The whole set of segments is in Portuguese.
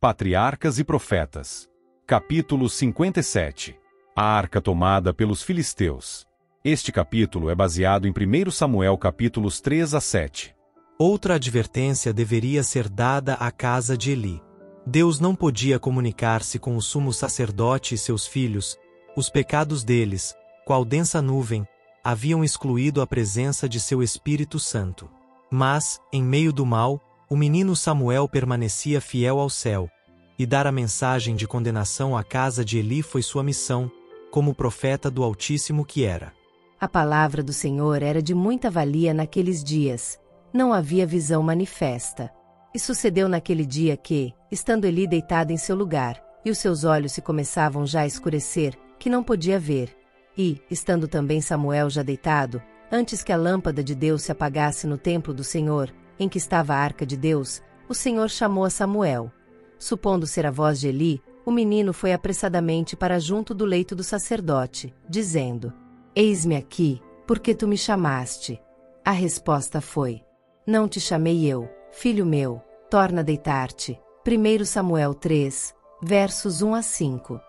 Patriarcas e Profetas. Capítulo 57. A arca tomada pelos filisteus. Este capítulo é baseado em 1 Samuel capítulos 3 a 7. Outra advertência deveria ser dada à casa de Eli. Deus não podia comunicar-se com o sumo sacerdote e seus filhos. Os pecados deles, qual densa nuvem, haviam excluído a presença de seu Espírito Santo. Mas, em meio do mal, o menino Samuel permanecia fiel ao céu, e dar a mensagem de condenação à casa de Eli foi sua missão, como profeta do Altíssimo que era. A palavra do Senhor era de muita valia naqueles dias. Não havia visão manifesta. E sucedeu naquele dia que, estando Eli deitado em seu lugar, e os seus olhos se começavam já a escurecer, que não podia ver, e, estando também Samuel já deitado, antes que a lâmpada de Deus se apagasse no templo do Senhor, em que estava a arca de Deus, o Senhor chamou a Samuel. Supondo ser a voz de Eli, o menino foi apressadamente para junto do leito do sacerdote, dizendo: Eis-me aqui, porque tu me chamaste. A resposta foi: Não te chamei eu, filho meu, torna a deitar-te. 1 Samuel 3, versos 1 a 5.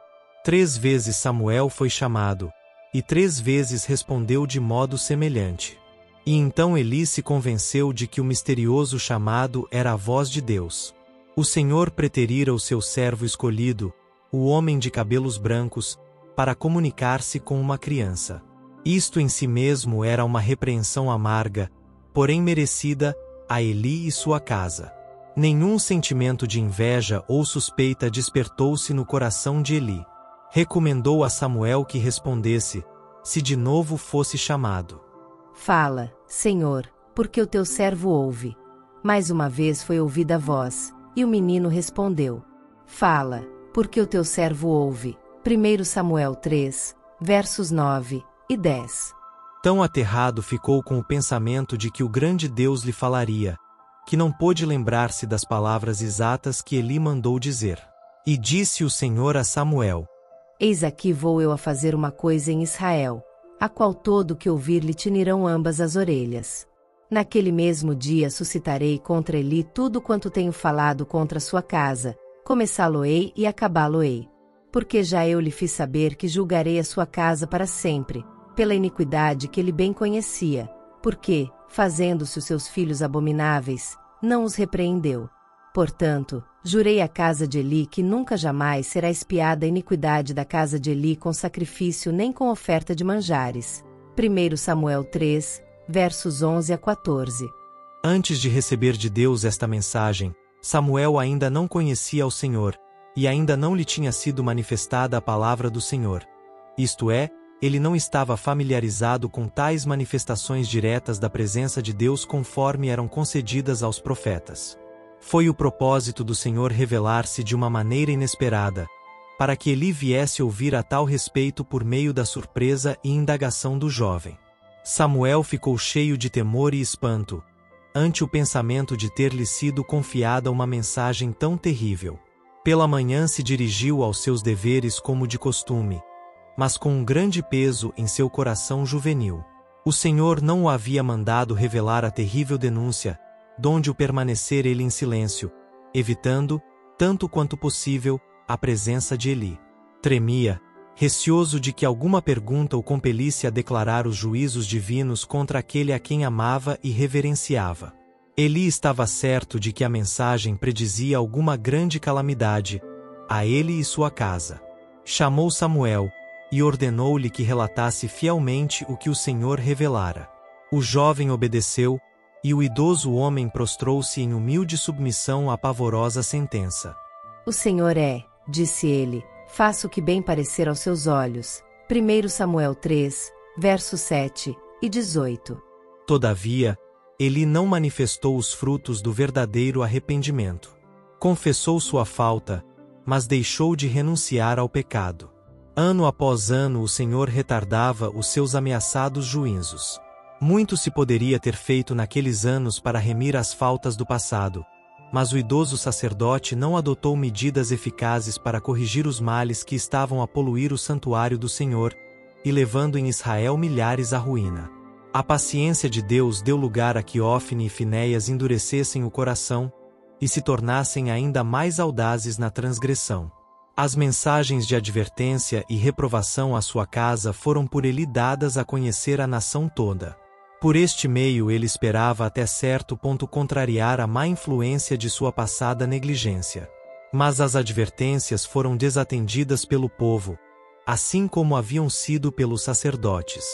3 vezes Samuel foi chamado, e 3 vezes respondeu de modo semelhante. E então Eli se convenceu de que o misterioso chamado era a voz de Deus. O Senhor preterira o seu servo escolhido, o homem de cabelos brancos, para comunicar-se com uma criança. Isto em si mesmo era uma repreensão amarga, porém merecida, a Eli e sua casa. Nenhum sentimento de inveja ou suspeita despertou-se no coração de Eli. Recomendou a Samuel que respondesse, se de novo fosse chamado. Fala, Senhor, porque o teu servo ouve. Mais uma vez foi ouvida a voz, e o menino respondeu: Fala, porque o teu servo ouve. 1 Samuel 3, versos 9 e 10. Tão aterrado ficou com o pensamento de que o grande Deus lhe falaria, que não pôde lembrar-se das palavras exatas que Eli mandou dizer. E disse o Senhor a Samuel: Eis aqui vou eu a fazer uma coisa em Israel, a qual todo que ouvir lhe tinirão ambas as orelhas. Naquele mesmo dia suscitarei contra Eli tudo quanto tenho falado contra sua casa, começá-lo-ei e acabá-lo-ei. Porque já eu lhe fiz saber que julgarei a sua casa para sempre, pela iniquidade que ele bem conhecia, porque, fazendo-se os seus filhos abomináveis, não os repreendeu. Portanto, jurei à casa de Eli que nunca jamais será expiada a iniquidade da casa de Eli com sacrifício nem com oferta de manjares. 1 Samuel 3, versos 11 a 14. Antes de receber de Deus esta mensagem, Samuel ainda não conhecia ao Senhor, e ainda não lhe tinha sido manifestada a palavra do Senhor. Isto é, ele não estava familiarizado com tais manifestações diretas da presença de Deus conforme eram concedidas aos profetas. Foi o propósito do Senhor revelar-se de uma maneira inesperada, para que Eli viesse ouvir a tal respeito por meio da surpresa e indagação do jovem. Samuel ficou cheio de temor e espanto, ante o pensamento de ter-lhe sido confiada uma mensagem tão terrível. Pela manhã se dirigiu aos seus deveres como de costume, mas com um grande peso em seu coração juvenil. O Senhor não o havia mandado revelar a terrível denúncia, donde o permanecer ele em silêncio, evitando, tanto quanto possível, a presença de Eli. Tremia, receoso de que alguma pergunta o compelisse a declarar os juízos divinos contra aquele a quem amava e reverenciava. Eli estava certo de que a mensagem predizia alguma grande calamidade, a ele e sua casa. Chamou Samuel, e ordenou-lhe que relatasse fielmente o que o Senhor revelara. O jovem obedeceu, e o idoso homem prostrou-se em humilde submissão à pavorosa sentença. O Senhor é, disse ele, faça o que bem parecer aos seus olhos. 1 Samuel 3, versos 7 e 18. Todavia, Eli não manifestou os frutos do verdadeiro arrependimento. Confessou sua falta, mas deixou de renunciar ao pecado. Ano após ano o Senhor retardava os seus ameaçados juízos. Muito se poderia ter feito naqueles anos para remir as faltas do passado, mas o idoso sacerdote não adotou medidas eficazes para corrigir os males que estavam a poluir o santuário do Senhor, e levando em Israel milhares à ruína. A paciência de Deus deu lugar a que Ofni e Finéias endurecessem o coração, e se tornassem ainda mais audazes na transgressão. As mensagens de advertência e reprovação à sua casa foram por ele dadas a conhecer a nação toda. Por este meio ele esperava até certo ponto contrariar a má influência de sua passada negligência. Mas as advertências foram desatendidas pelo povo, assim como haviam sido pelos sacerdotes.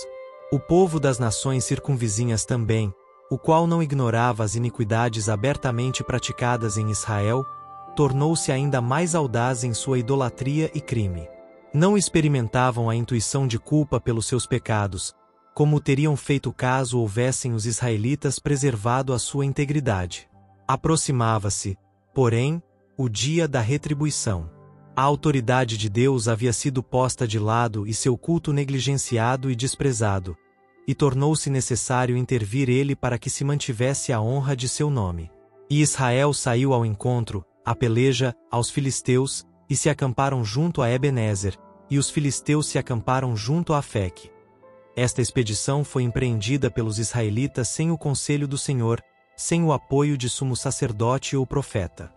O povo das nações circunvizinhas também, o qual não ignorava as iniquidades abertamente praticadas em Israel, tornou-se ainda mais audaz em sua idolatria e crime. Não experimentavam a intuição de culpa pelos seus pecados, como teriam feito caso houvessem os israelitas preservado a sua integridade. Aproximava-se, porém, o dia da retribuição. A autoridade de Deus havia sido posta de lado e seu culto negligenciado e desprezado, e tornou-se necessário intervir ele para que se mantivesse a honra de seu nome. E Israel saiu ao encontro, à peleja, aos filisteus, e se acamparam junto a Ebenezer, e os filisteus se acamparam junto a Afeque. Esta expedição foi empreendida pelos israelitas sem o conselho do Senhor, sem o apoio de sumo sacerdote ou profeta.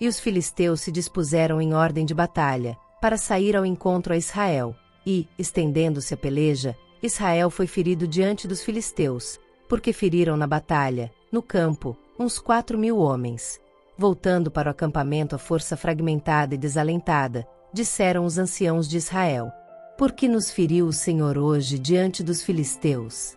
E os filisteus se dispuseram em ordem de batalha, para sair ao encontro a Israel, e, estendendo-se a peleja, Israel foi ferido diante dos filisteus, porque feriram na batalha, no campo, uns 4.000 homens. Voltando para o acampamento a força fragmentada e desalentada, disseram os anciãos de Israel: por que nos feriu o Senhor hoje diante dos filisteus?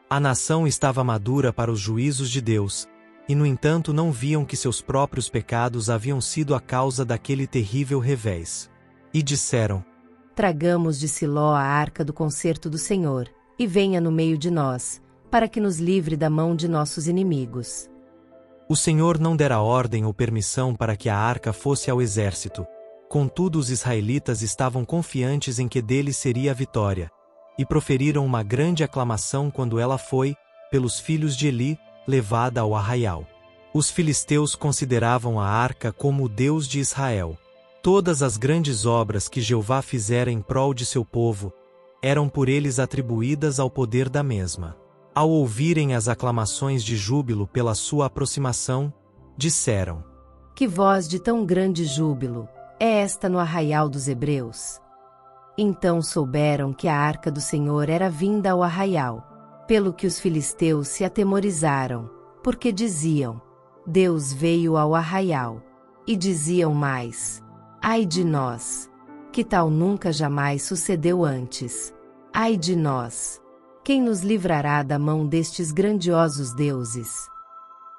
A nação estava madura para os juízos de Deus, e no entanto não viam que seus próprios pecados haviam sido a causa daquele terrível revés. E disseram: tragamos de Siló a arca do concerto do Senhor, e venha no meio de nós, para que nos livre da mão de nossos inimigos. O Senhor não dera ordem ou permissão para que a arca fosse ao exército. Contudo, os israelitas estavam confiantes em que dele seria a vitória, e proferiram uma grande aclamação quando ela foi, pelos filhos de Eli, levada ao arraial. Os filisteus consideravam a arca como o Deus de Israel. Todas as grandes obras que Jeová fizera em prol de seu povo, eram por eles atribuídas ao poder da mesma. Ao ouvirem as aclamações de júbilo pela sua aproximação, disseram: que voz de tão grande júbilo é esta no arraial dos hebreus? Então souberam que a arca do Senhor era vinda ao arraial, pelo que os filisteus se atemorizaram, porque diziam: Deus veio ao arraial. E diziam mais: ai de nós! Que tal nunca jamais sucedeu antes? Ai de nós! Quem nos livrará da mão destes grandiosos deuses?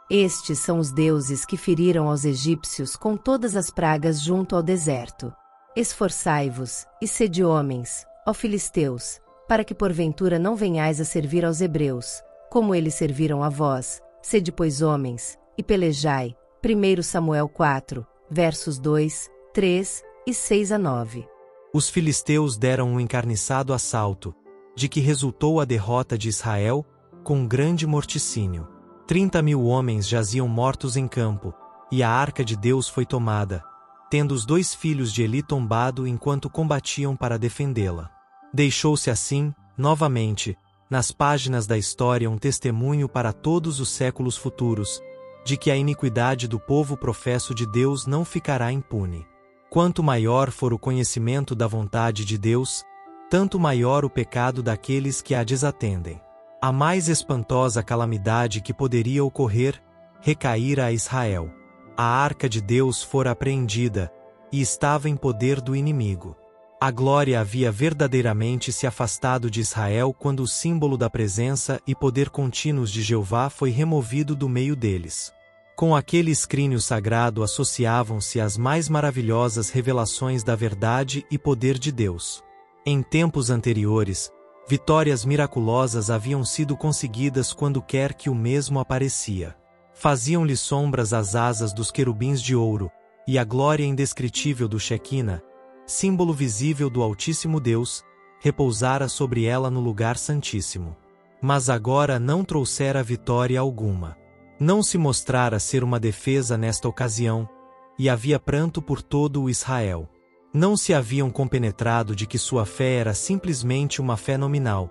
Estes são os deuses que feriram aos egípcios com todas as pragas junto ao deserto. Esforçai-vos, e sede homens, ó filisteus, para que porventura não venhais a servir aos hebreus, como eles serviram a vós. Sede pois homens, e pelejai. 1 Samuel 4, versos 2, 3 e 6-9. Os filisteus deram um encarniçado assalto, de que resultou a derrota de Israel, com grande morticínio. 30.000 homens jaziam mortos em campo, e a arca de Deus foi tomada, tendo os 2 filhos de Eli tombado enquanto combatiam para defendê-la. Deixou-se assim, novamente, nas páginas da história um testemunho para todos os séculos futuros, de que a iniquidade do povo professo de Deus não ficará impune. Quanto maior for o conhecimento da vontade de Deus, tanto maior o pecado daqueles que a desatendem. A mais espantosa calamidade que poderia ocorrer, recaíra a Israel. A arca de Deus fora apreendida, e estava em poder do inimigo. A glória havia verdadeiramente se afastado de Israel quando o símbolo da presença e poder contínuos de Jeová foi removido do meio deles. Com aquele escrínio sagrado associavam-se as mais maravilhosas revelações da verdade e poder de Deus. Em tempos anteriores, vitórias miraculosas haviam sido conseguidas quando quer que o mesmo aparecia. Faziam-lhe sombras as asas dos querubins de ouro, e a glória indescritível do Shequina, símbolo visível do Altíssimo Deus, repousara sobre ela no lugar santíssimo. Mas agora não trouxera vitória alguma. Não se mostrara ser uma defesa nesta ocasião, e havia pranto por todo o Israel. Não se haviam compenetrado de que sua fé era simplesmente uma fé nominal,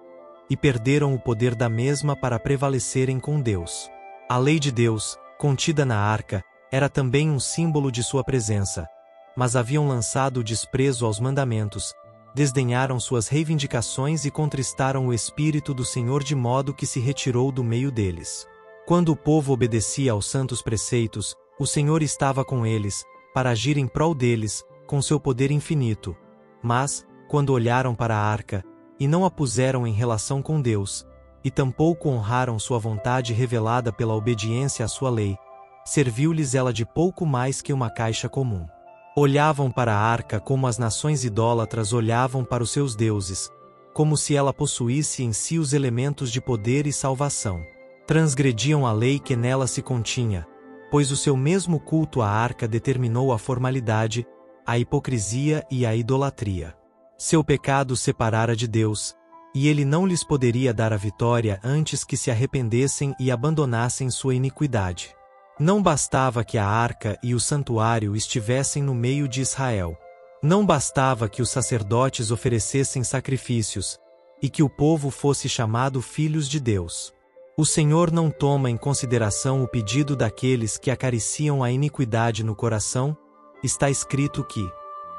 e perderam o poder da mesma para prevalecerem com Deus. A lei de Deus, contida na arca, era também um símbolo de sua presença, mas haviam lançado o desprezo aos mandamentos, desdenharam suas reivindicações e contristaram o Espírito do Senhor de modo que se retirou do meio deles. Quando o povo obedecia aos santos preceitos, o Senhor estava com eles, para agir em prol deles, com seu poder infinito. Mas, quando olharam para a arca, e não a puseram em relação com Deus, e tampouco honraram sua vontade revelada pela obediência à sua lei, serviu-lhes ela de pouco mais que uma caixa comum. Olhavam para a arca como as nações idólatras olhavam para os seus deuses, como se ela possuísse em si os elementos de poder e salvação. Transgrediam a lei que nela se continha, pois o seu mesmo culto à arca determinou a formalidade, a hipocrisia e a idolatria. Seu pecado separara de Deus, e ele não lhes poderia dar a vitória antes que se arrependessem e abandonassem sua iniquidade. Não bastava que a arca e o santuário estivessem no meio de Israel. Não bastava que os sacerdotes oferecessem sacrifícios, e que o povo fosse chamado filhos de Deus. O Senhor não toma em consideração o pedido daqueles que acariciam a iniquidade no coração. Está escrito que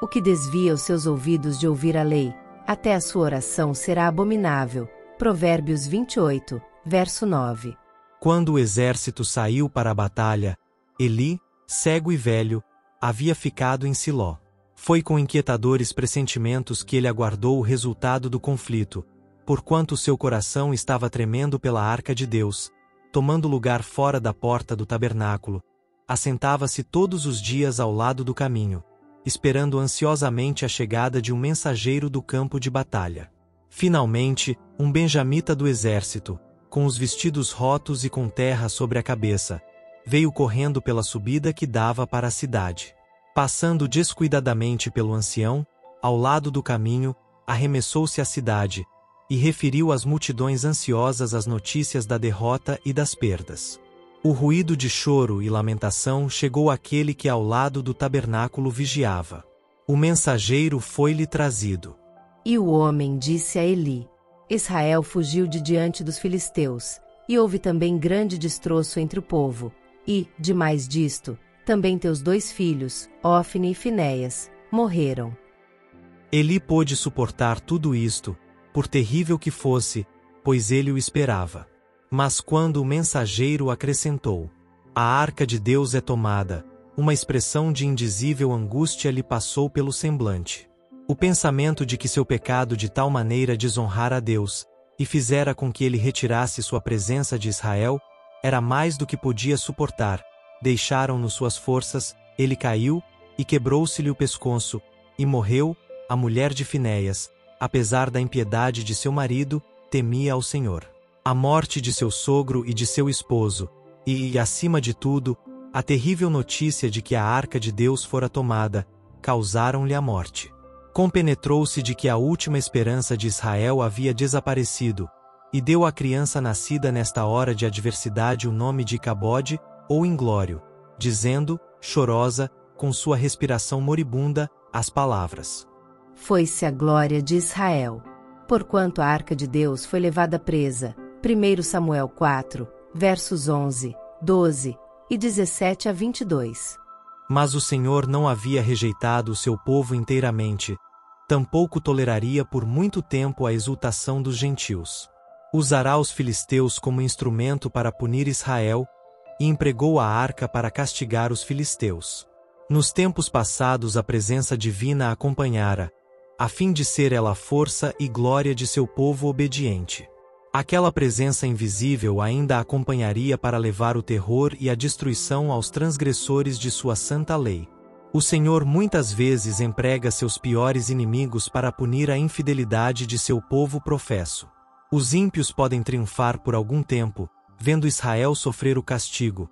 o que desvia os seus ouvidos de ouvir a lei, até a sua oração será abominável. Provérbios 28, verso 9. Quando o exército saiu para a batalha, Eli, cego e velho, havia ficado em Siló. Foi com inquietadores pressentimentos que ele aguardou o resultado do conflito, porquanto seu coração estava tremendo pela arca de Deus. Tomando lugar fora da porta do tabernáculo, assentava-se todos os dias ao lado do caminho, esperando ansiosamente a chegada de um mensageiro do campo de batalha. Finalmente, um benjamita do exército, com os vestidos rotos e com terra sobre a cabeça, veio correndo pela subida que dava para a cidade. Passando descuidadamente pelo ancião, ao lado do caminho, arremessou-se à cidade, e referiu às multidões ansiosas as notícias da derrota e das perdas. O ruído de choro e lamentação chegou àquele que ao lado do tabernáculo vigiava. O mensageiro foi-lhe trazido. E o homem disse a Eli: Israel fugiu de diante dos filisteus, e houve também grande destroço entre o povo, e, demais disto, também teus 2 filhos, Ofne e Finéias, morreram. Eli pôde suportar tudo isto, por terrível que fosse, pois ele o esperava. Mas quando o mensageiro acrescentou: a arca de Deus é tomada, uma expressão de indizível angústia lhe passou pelo semblante. O pensamento de que seu pecado de tal maneira desonrara a Deus, e fizera com que ele retirasse sua presença de Israel, era mais do que podia suportar. Deixaram-no suas forças, ele caiu, e quebrou-se-lhe o pescoço, e morreu. A mulher de Finéias, apesar da impiedade de seu marido, temia ao Senhor. A morte de seu sogro e de seu esposo, e, acima de tudo, a terrível notícia de que a arca de Deus fora tomada, causaram-lhe a morte. Compenetrou-se de que a última esperança de Israel havia desaparecido, e deu à criança nascida nesta hora de adversidade o nome de Icabode, ou Inglório, dizendo, chorosa, com sua respiração moribunda, as palavras: Foi-se a glória de Israel. Porquanto a arca de Deus foi levada presa. 1 Samuel 4, versos 11, 12 e 17 a 22. Mas o Senhor não havia rejeitado o seu povo inteiramente, tampouco toleraria por muito tempo a exultação dos gentios. Usará os filisteus como instrumento para punir Israel, e empregou a arca para castigar os filisteus. Nos tempos passados a presença divina a acompanhara, a fim de ser ela a força e glória de seu povo obediente. Aquela presença invisível ainda a acompanharia para levar o terror e a destruição aos transgressores de sua santa lei. O Senhor muitas vezes emprega seus piores inimigos para punir a infidelidade de seu povo professo. Os ímpios podem triunfar por algum tempo, vendo Israel sofrer o castigo,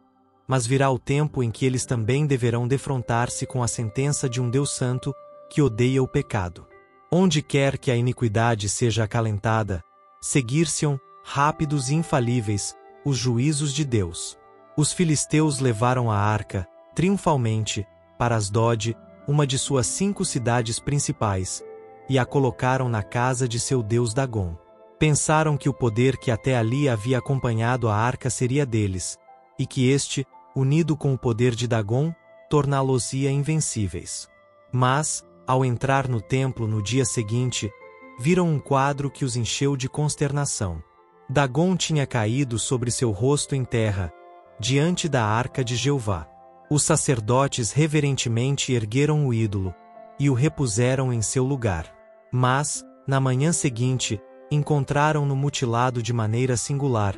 mas virá o tempo em que eles também deverão defrontar-se com a sentença de um Deus santo, que odeia o pecado. Onde quer que a iniquidade seja acalentada, seguir-se-ão, rápidos e infalíveis, os juízos de Deus. Os filisteus levaram a arca, triunfalmente, para Asdod, uma de suas 5 cidades principais, e a colocaram na casa de seu deus Dagom. Pensaram que o poder que até ali havia acompanhado a arca seria deles, e que este, unido com o poder de Dagom, torná-los-ia invencíveis. Mas, ao entrar no templo no dia seguinte, viram um quadro que os encheu de consternação. Dagom tinha caído sobre seu rosto em terra, diante da arca de Jeová. Os sacerdotes reverentemente ergueram o ídolo, e o repuseram em seu lugar. Mas, na manhã seguinte, encontraram-no mutilado de maneira singular,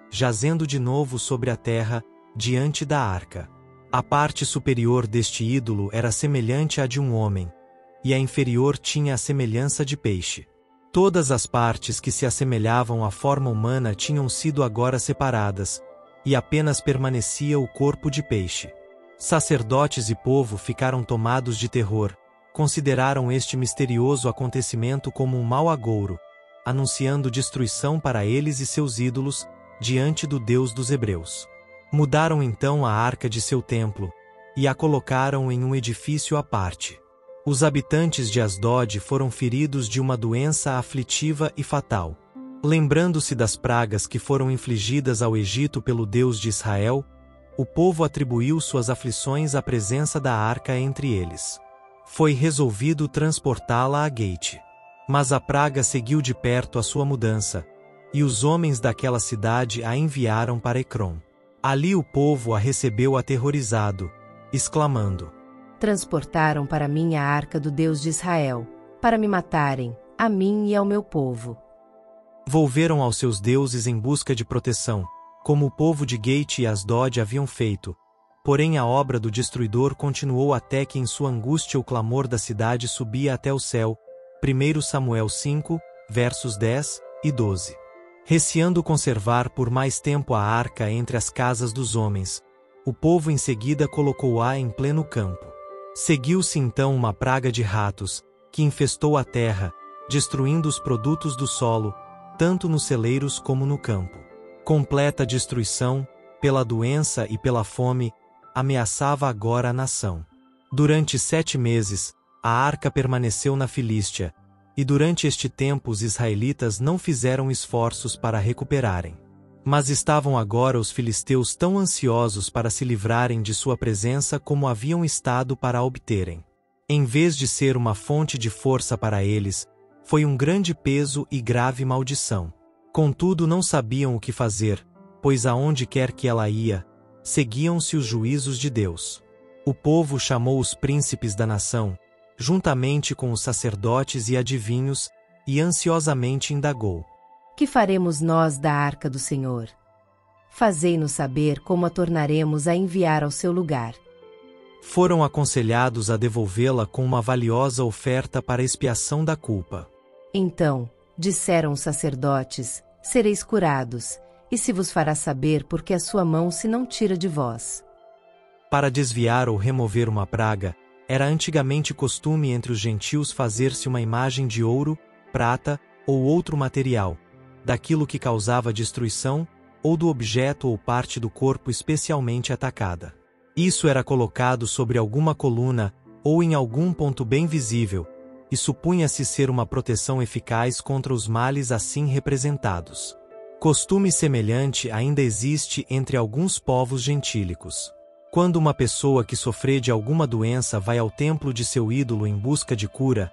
jazendo de novo sobre a terra, diante da arca. A parte superior deste ídolo era semelhante à de um homem, e a inferior tinha a semelhança de peixe. Todas as partes que se assemelhavam à forma humana tinham sido agora separadas, e apenas permanecia o corpo de peixe. Sacerdotes e povo ficaram tomados de terror, consideraram este misterioso acontecimento como um mau agouro, anunciando destruição para eles e seus ídolos, diante do Deus dos Hebreus. Mudaram então a arca de seu templo, e a colocaram em um edifício à parte. Os habitantes de Asdod foram feridos de uma doença aflitiva e fatal. Lembrando-se das pragas que foram infligidas ao Egito pelo Deus de Israel, o povo atribuiu suas aflições à presença da arca entre eles. Foi resolvido transportá-la a Gate. Mas a praga seguiu de perto a sua mudança, e os homens daquela cidade a enviaram para Ecrom. Ali o povo a recebeu aterrorizado, exclamando: Transportaram para mim a arca do Deus de Israel, para me matarem, a mim e ao meu povo. Volveram aos seus deuses em busca de proteção, como o povo de Gate e Asdod haviam feito. Porém a obra do destruidor continuou até que em sua angústia o clamor da cidade subia até o céu. 1 Samuel 5, versos 10 e 12. Receando conservar por mais tempo a arca entre as casas dos homens, o povo em seguida colocou-a em pleno campo. Seguiu-se então uma praga de ratos, que infestou a terra, destruindo os produtos do solo, tanto nos celeiros como no campo. Completa destruição, pela doença e pela fome, ameaçava agora a nação. Durante 7 meses, a arca permaneceu na Filístia, e durante este tempo os israelitas não fizeram esforços para a recuperarem. Mas estavam agora os filisteus tão ansiosos para se livrarem de sua presença como haviam estado para a obterem. Em vez de ser uma fonte de força para eles, foi um grande peso e grave maldição. Contudo não sabiam o que fazer, pois aonde quer que ela ia, seguiam-se os juízos de Deus. O povo chamou os príncipes da nação, juntamente com os sacerdotes e adivinhos, e ansiosamente indagou: Que faremos nós da arca do Senhor? Fazei-nos saber como a tornaremos a enviar ao seu lugar. Foram aconselhados a devolvê-la com uma valiosa oferta para expiação da culpa. Então, disseram os sacerdotes: Sereis curados, e se vos fará saber porque a sua mão se não tira de vós. Para desviar ou remover uma praga, era antigamente costume entre os gentios fazer-se uma imagem de ouro, prata ou outro material, daquilo que causava destruição, ou do objeto ou parte do corpo especialmente atacada. Isso era colocado sobre alguma coluna, ou em algum ponto bem visível, e supunha-se ser uma proteção eficaz contra os males assim representados. Costume semelhante ainda existe entre alguns povos gentílicos. Quando uma pessoa que sofre de alguma doença vai ao templo de seu ídolo em busca de cura,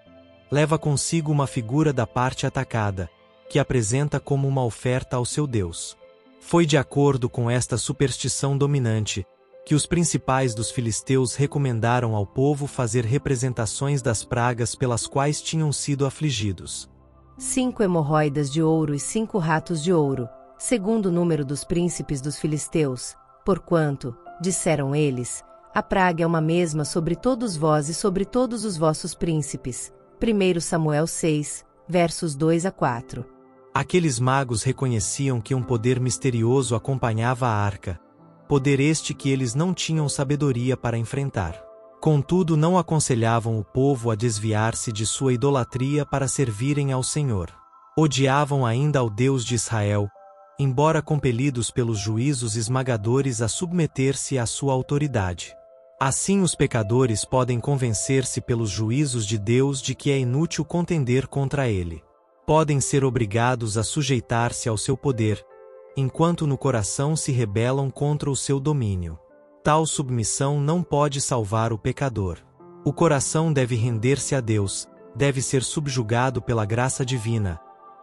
leva consigo uma figura da parte atacada, que apresenta como uma oferta ao seu Deus. Foi de acordo com esta superstição dominante, que os principais dos filisteus recomendaram ao povo fazer representações das pragas pelas quais tinham sido afligidos. 5 hemorroidas de ouro e 5 ratos de ouro, segundo o número dos príncipes dos filisteus, porquanto, disseram eles, a praga é uma mesma sobre todos vós e sobre todos os vossos príncipes. 1 Samuel 6, versos 2 a 4. Aqueles magos reconheciam que um poder misterioso acompanhava a arca, poder este que eles não tinham sabedoria para enfrentar. Contudo não aconselhavam o povo a desviar-se de sua idolatria para servirem ao Senhor. Odiavam ainda ao Deus de Israel, embora compelidos pelos juízos esmagadores a submeter-se à sua autoridade. Assim os pecadores podem convencer-se pelos juízos de Deus de que é inútil contender contra ele. Podem ser obrigados a sujeitar-se ao seu poder, enquanto no coração se rebelam contra o seu domínio. Tal submissão não pode salvar o pecador. O coração deve render-se a Deus, deve ser subjugado pela graça divina,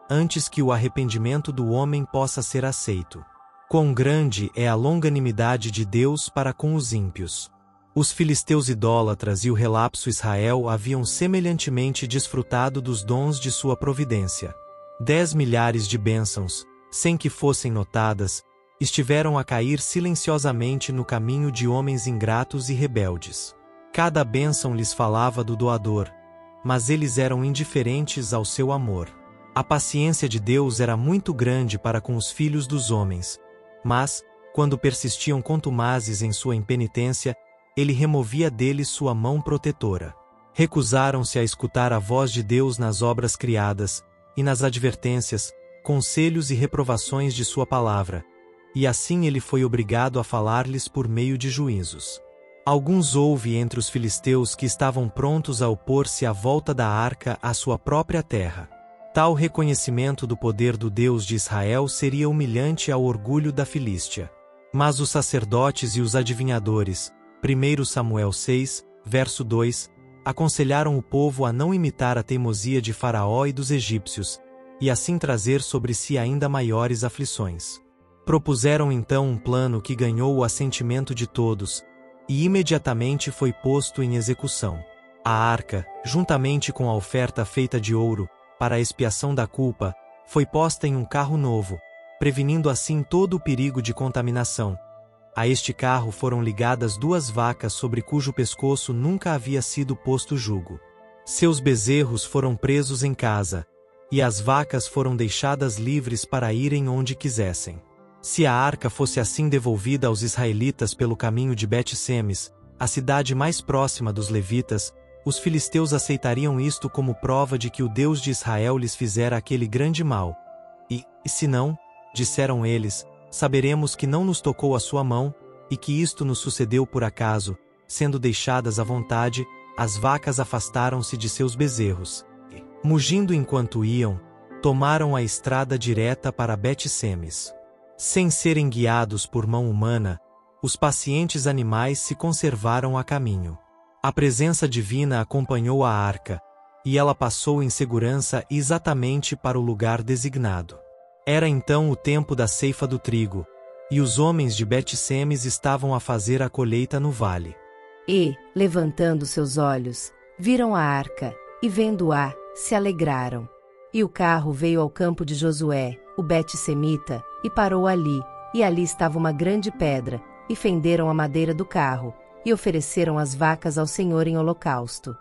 antes que o arrependimento do homem possa ser aceito. Quão grande é a longanimidade de Deus para com os ímpios! Os filisteus idólatras e o relapso Israel haviam semelhantemente desfrutado dos dons de sua providência. 10 milhares de bênçãos, sem que fossem notadas, estiveram a cair silenciosamente no caminho de homens ingratos e rebeldes. Cada bênção lhes falava do doador, mas eles eram indiferentes ao seu amor. A paciência de Deus era muito grande para com os filhos dos homens, mas, quando persistiam contumazes em sua impenitência, ele removia deles sua mão protetora. Recusaram-se a escutar a voz de Deus nas obras criadas, e nas advertências, conselhos e reprovações de sua palavra, e assim ele foi obrigado a falar-lhes por meio de juízos. Alguns houve entre os filisteus que estavam prontos a opor-se à volta da arca à sua própria terra. Tal reconhecimento do poder do Deus de Israel seria humilhante ao orgulho da Filístia. Mas os sacerdotes e os adivinhadores, 1 Samuel 6, verso 2, aconselharam o povo a não imitar a teimosia de Faraó e dos egípcios, e assim trazer sobre si ainda maiores aflições. Propuseram então um plano que ganhou o assentimento de todos, e imediatamente foi posto em execução. A arca, juntamente com a oferta feita de ouro, para a expiação da culpa, foi posta em um carro novo, prevenindo assim todo o perigo de contaminação. A este carro foram ligadas 2 vacas sobre cujo pescoço nunca havia sido posto jugo. Seus bezerros foram presos em casa, e as vacas foram deixadas livres para irem onde quisessem. Se a arca fosse assim devolvida aos israelitas pelo caminho de Bet-Semes, a cidade mais próxima dos levitas, os filisteus aceitariam isto como prova de que o Deus de Israel lhes fizera aquele grande mal. E se não, disseram eles, saberemos que não nos tocou a sua mão, e que isto nos sucedeu por acaso, sendo deixadas à vontade, as vacas afastaram-se de seus bezerros. E, mugindo enquanto iam, tomaram a estrada direta para Bet-Semes. Sem serem guiados por mão humana, os pacientes animais se conservaram a caminho. A presença divina acompanhou a arca, e ela passou em segurança exatamente para o lugar designado. Era então o tempo da ceifa do trigo, e os homens de Bet-Semes estavam a fazer a colheita no vale. E, levantando seus olhos, viram a arca, e vendo-a, se alegraram. E o carro veio ao campo de Josué, o Bet-Semita, e parou ali, e ali estava uma grande pedra, e fenderam a madeira do carro, e ofereceram as vacas ao Senhor em holocausto.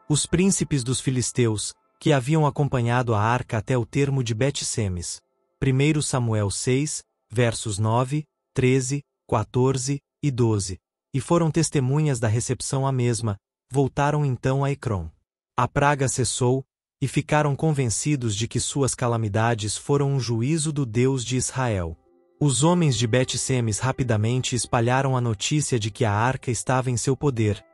Os príncipes dos filisteus, que haviam acompanhado a arca até o termo de Bet-Semes, 1 Samuel 6, versos 9, 13, 14 e 12, e foram testemunhas da recepção à mesma, voltaram então a Ecrom. A praga cessou, e ficaram convencidos de que suas calamidades foram um juízo do Deus de Israel. Os homens de Bet-Semes rapidamente espalharam a notícia de que a arca estava em seu poder,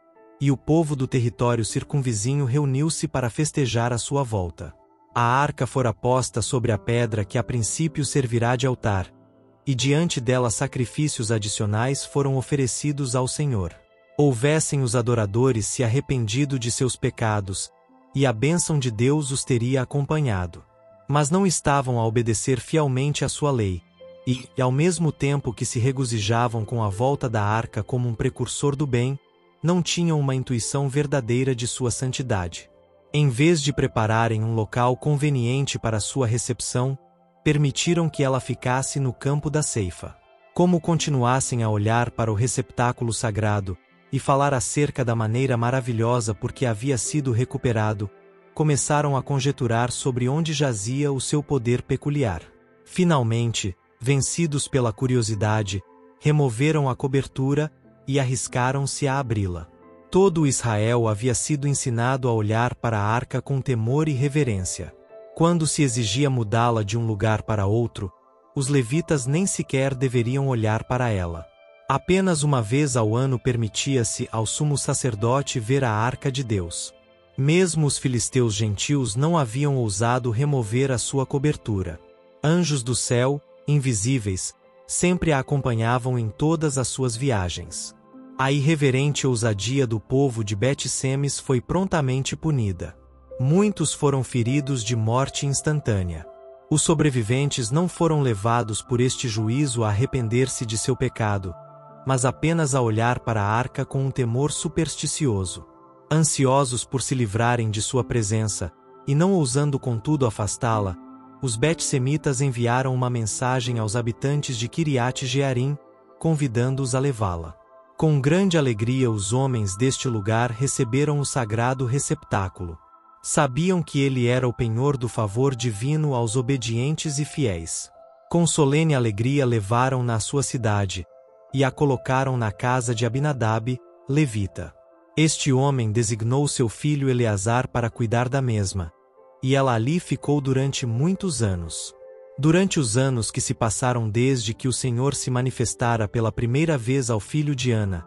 e o povo do território circunvizinho reuniu-se para festejar a sua volta. A arca fora posta sobre a pedra que a princípio servirá de altar, e diante dela sacrifícios adicionais foram oferecidos ao Senhor. Houvessem os adoradores se arrependido de seus pecados, e a bênção de Deus os teria acompanhado. Mas não estavam a obedecer fielmente à sua lei, e, ao mesmo tempo que se regozijavam com a volta da arca como um precursor do bem, não tinham uma intuição verdadeira de sua santidade. Em vez de prepararem um local conveniente para sua recepção, permitiram que ela ficasse no campo da ceifa. Como continuassem a olhar para o receptáculo sagrado, e falar acerca da maneira maravilhosa por que havia sido recuperado, começaram a conjeturar sobre onde jazia o seu poder peculiar. Finalmente, vencidos pela curiosidade, removeram a cobertura e arriscaram-se a abri-la. Todo Israel havia sido ensinado a olhar para a arca com temor e reverência. Quando se exigia mudá-la de um lugar para outro, os levitas nem sequer deveriam olhar para ela. Apenas uma vez ao ano permitia-se ao sumo sacerdote ver a arca de Deus. Mesmo os filisteus gentios não haviam ousado remover a sua cobertura. Anjos do céu, invisíveis, sempre a acompanhavam em todas as suas viagens. A irreverente ousadia do povo de Bet-Semes foi prontamente punida. Muitos foram feridos de morte instantânea. Os sobreviventes não foram levados por este juízo a arrepender-se de seu pecado, mas apenas a olhar para a arca com um temor supersticioso. Ansiosos por se livrarem de sua presença, e não ousando contudo afastá-la, os Bet-Semitas enviaram uma mensagem aos habitantes de Kiriat-Jearim, convidando-os a levá-la. Com grande alegria os homens deste lugar receberam o sagrado receptáculo. Sabiam que ele era o penhor do favor divino aos obedientes e fiéis. Com solene alegria levaram-na à sua cidade, e a colocaram na casa de Abinadab, levita. Este homem designou seu filho Eleazar para cuidar da mesma, e ela ali ficou durante muitos anos. Durante os anos que se passaram desde que o Senhor se manifestara pela primeira vez ao filho de Ana,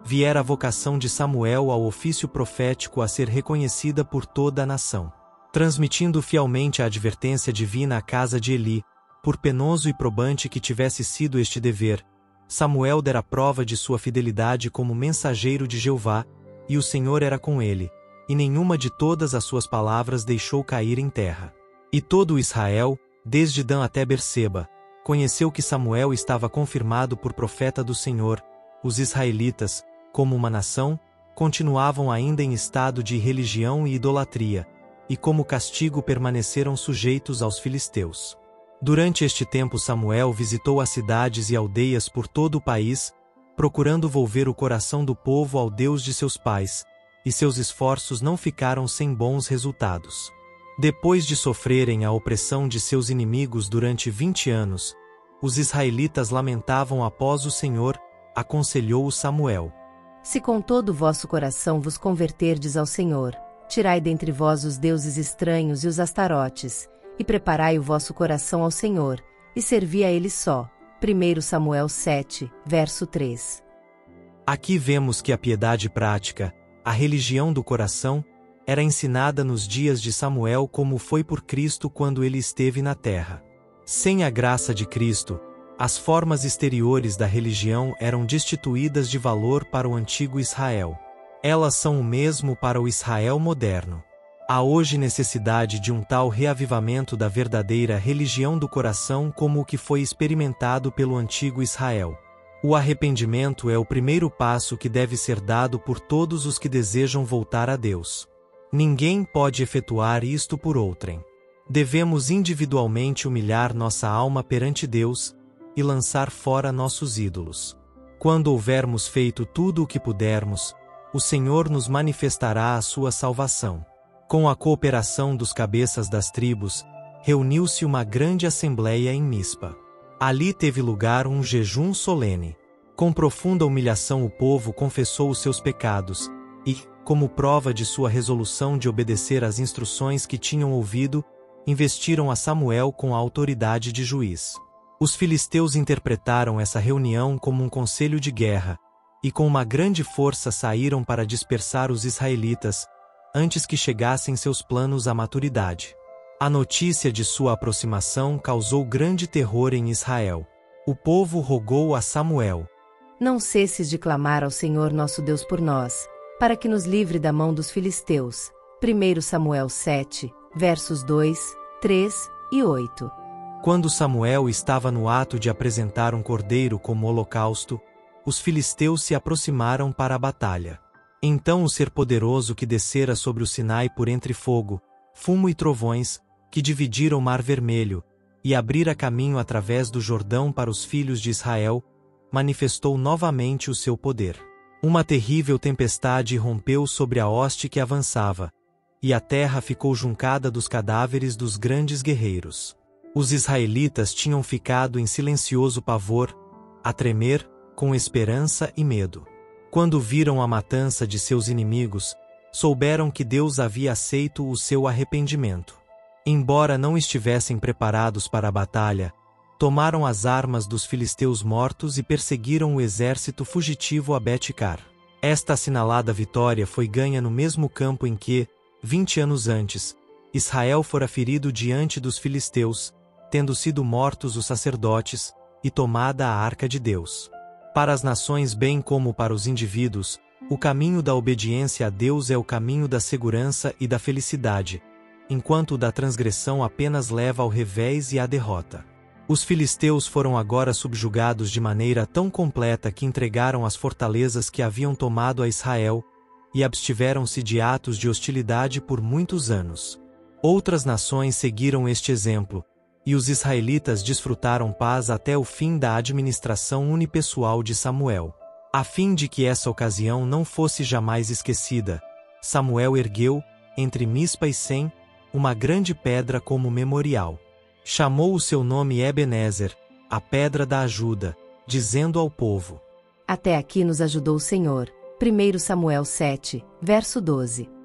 viera a vocação de Samuel ao ofício profético a ser reconhecida por toda a nação. Transmitindo fielmente a advertência divina à casa de Eli, por penoso e probante que tivesse sido este dever, Samuel dera prova de sua fidelidade como mensageiro de Jeová, e o Senhor era com ele, e nenhuma de todas as suas palavras deixou cair em terra. E todo o Israel, desde Dan até Berseba, conheceu que Samuel estava confirmado por profeta do Senhor. Os israelitas, como uma nação, continuavam ainda em estado de irreligião e idolatria, e como castigo permaneceram sujeitos aos filisteus. Durante este tempo Samuel visitou as cidades e aldeias por todo o país, procurando volver o coração do povo ao Deus de seus pais, e seus esforços não ficaram sem bons resultados. Depois de sofrerem a opressão de seus inimigos durante 20 anos, os israelitas lamentavam após o Senhor, aconselhou-o Samuel. Se com todo o vosso coração vos converterdes ao Senhor, tirai dentre vós os deuses estranhos e os astarotes, e preparai o vosso coração ao Senhor, e servi a Ele só. 1 Samuel 7, verso 3. Aqui vemos que a piedade prática, a religião do coração, era ensinada nos dias de Samuel como foi por Cristo quando ele esteve na terra. Sem a graça de Cristo, as formas exteriores da religião eram destituídas de valor para o antigo Israel. Elas são o mesmo para o Israel moderno. Há hoje necessidade de um tal reavivamento da verdadeira religião do coração como o que foi experimentado pelo antigo Israel. O arrependimento é o primeiro passo que deve ser dado por todos os que desejam voltar a Deus. Ninguém pode efetuar isto por outrem. Devemos individualmente humilhar nossa alma perante Deus e lançar fora nossos ídolos. Quando houvermos feito tudo o que pudermos, o Senhor nos manifestará a sua salvação. Com a cooperação dos cabeças das tribos, reuniu-se uma grande assembleia em Mispa. Ali teve lugar um jejum solene. Com profunda humilhação o povo confessou os seus pecados, e, como prova de sua resolução de obedecer às instruções que tinham ouvido, investiram a Samuel com a autoridade de juiz. Os filisteus interpretaram essa reunião como um conselho de guerra, e com uma grande força saíram para dispersar os israelitas, antes que chegassem seus planos à maturidade. A notícia de sua aproximação causou grande terror em Israel. O povo rogou a Samuel: Não cesses de clamar ao Senhor nosso Deus por nós, para que nos livre da mão dos filisteus. 1 Samuel 7, versos 2, 3 e 8. Quando Samuel estava no ato de apresentar um cordeiro como holocausto, os filisteus se aproximaram para a batalha. Então o ser poderoso que descera sobre o Sinai por entre fogo, fumo e trovões, que dividiram o Mar Vermelho, e abrira caminho através do Jordão para os filhos de Israel, manifestou novamente o seu poder. Uma terrível tempestade rompeu sobre a hoste que avançava, e a terra ficou juncada dos cadáveres dos grandes guerreiros. Os israelitas tinham ficado em silencioso pavor, a tremer, com esperança e medo. Quando viram a matança de seus inimigos, souberam que Deus havia aceito o seu arrependimento. Embora não estivessem preparados para a batalha, tomaram as armas dos filisteus mortos e perseguiram o exército fugitivo a Bet-Car. Esta assinalada vitória foi ganha no mesmo campo em que, 20 anos antes, Israel fora ferido diante dos filisteus, tendo sido mortos os sacerdotes, e tomada a arca de Deus. Para as nações bem como para os indivíduos, o caminho da obediência a Deus é o caminho da segurança e da felicidade, enquanto o da transgressão apenas leva ao revés e à derrota. Os filisteus foram agora subjugados de maneira tão completa que entregaram as fortalezas que haviam tomado a Israel, e abstiveram-se de atos de hostilidade por muitos anos. Outras nações seguiram este exemplo, e os israelitas desfrutaram paz até o fim da administração unipessoal de Samuel. A fim de que essa ocasião não fosse jamais esquecida, Samuel ergueu, entre Mispa e Sem, uma grande pedra como memorial. Chamou o seu nome Ebenezer, a pedra da ajuda, dizendo ao povo: Até aqui nos ajudou o Senhor. 1 Samuel 7, verso 12.